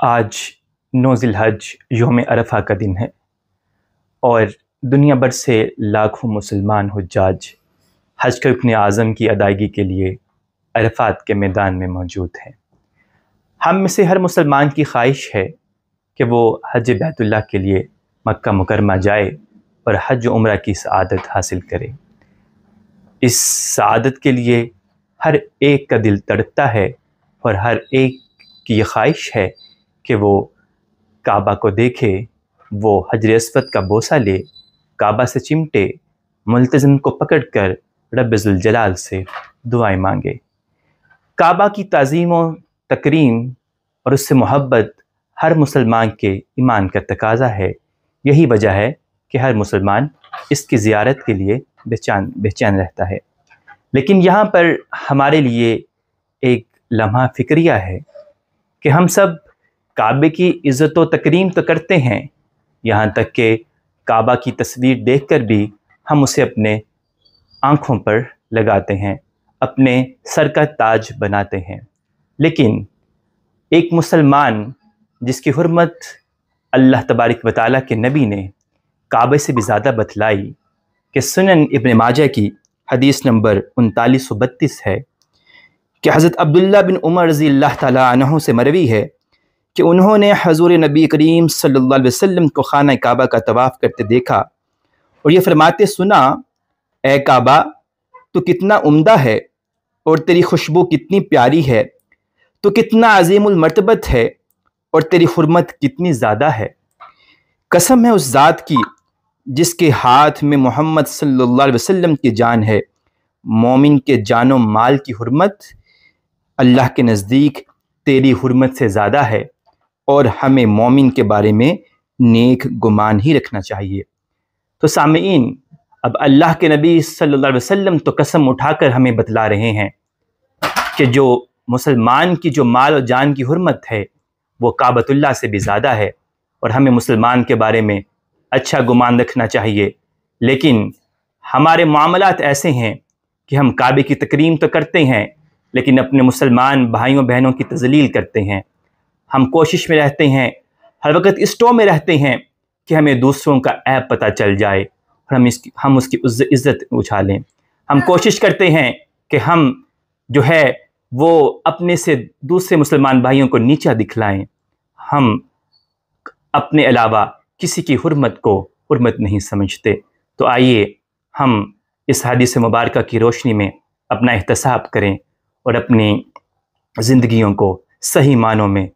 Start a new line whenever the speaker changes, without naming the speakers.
آج 9 ذی الحج یوم عرفہ کا دن ہے اور دنیا بھر سے لاکھوں مسلمان حجاج حج کے رکن اعظم کی ادائیگی کے لیے عرفات کے میدان میں موجود ہیں۔ ہم میں سے ہر مسلمان کی خواہش ہے کہ وہ حج بیت اللہ کے لیے مکہ مکرمہ جائے اور حج و عمرہ کی سعادت حاصل کرے۔ اس سعادت کے لیے ہر ایک کا دل تڑپتا ہے اور ہر ایک کی یہ خواہش ہے کہ وہ کعبہ کو دیکھے، وہ حجر اسود کا بوسہ لے، کعبہ سے چمٹے، ملتزم کو پکڑ کر رب ذوالجلال سے دعائیں مانگے۔ کعبہ کی تعظیم و تکریم اور اس سے محبت ہر مسلمان کے ایمان کا تقاضا ہے۔ یہی وجہ ہے کہ ہر مسلمان اس کی زیارت کے لیے بے چین رہتا ہے۔ لیکن یہاں پر ہمارے لیے ایک لمحہ فکریہ ہے کہ ہم سب کعبے کی عزت و تکریم تو کرتے ہیں، یہاں تک کہ کعبہ کی تصویر دیکھ کر بھی ہم اسے اپنے آنکھوں پر لگاتے ہیں، اپنے سر کا تاج بناتے ہیں۔ لیکن ایک مسلمان جس کی حرمت اللہ تبارک و تعالیٰ کے نبی نے کعبے سے بھی زیادہ بتلائی کہ سنن ابن ماجہ کی حدیث نمبر 3932 ہے کہ حضرت عبداللہ بن عمر رضی اللہ تعالیٰ عنہ سے مروی ہے کہ انہوں نے حضور نبی کریم صلی اللہ علیہ وسلم کو خانہ کعبہ کا طواف کرتے دیکھا اور یہ فرماتے سنا، اے کعبہ تو کتنا عمدہ ہے اور تیری خوشبو کتنی پیاری ہے، تو کتنا عظیم المرتبت ہے اور تیری حرمت کتنی زیادہ ہے۔ قسم ہے اس ذات کی جس کے ہاتھ میں محمد صلی اللہ علیہ وسلم کی جان ہے، مومن کے جان و مال کی حرمت اللہ کے نزدیک تیری حرمت سے زیادہ ہے، اور ہمیں مومن کے بارے میں نیک گمان ہی رکھنا چاہیے۔ تو سامعین، اب اللہ کے نبی صلی اللہ علیہ وسلم تو قسم اٹھا کر ہمیں بتلا رہے ہیں کہ جو مسلمان کی جو مال و جان کی حرمت ہے وہ کعبۃ اللہ سے بھی زیادہ ہے، اور ہمیں مسلمان کے بارے میں اچھا گمان رکھنا چاہیے۔ لیکن ہمارے معاملات ایسے ہیں کہ ہم کعبے کی تکریم تو کرتے ہیں لیکن اپنے مسلمان بھائیوں بہنوں کی تذلیل کرتے ہیں۔ ہم کوشش میں رہتے ہیں، ہر وقت اس ٹو میں رہتے ہیں کہ ہمیں دوسروں کا عیب پتہ چل جائے اور ہم اس کی عزت اچھالیں۔ ہم کوشش کرتے ہیں کہ ہم جو ہے وہ اپنے سے دوسرے مسلمان بھائیوں کو نیچا دکھلائیں۔ ہم اپنے علاوہ کسی کی حرمت کو حرمت نہیں سمجھتے۔ تو آئیے ہم اس حدیث مبارکہ کی روشنی میں اپنا احتساب کریں اور اپنی زندگیوں کو صحیح معنوں میں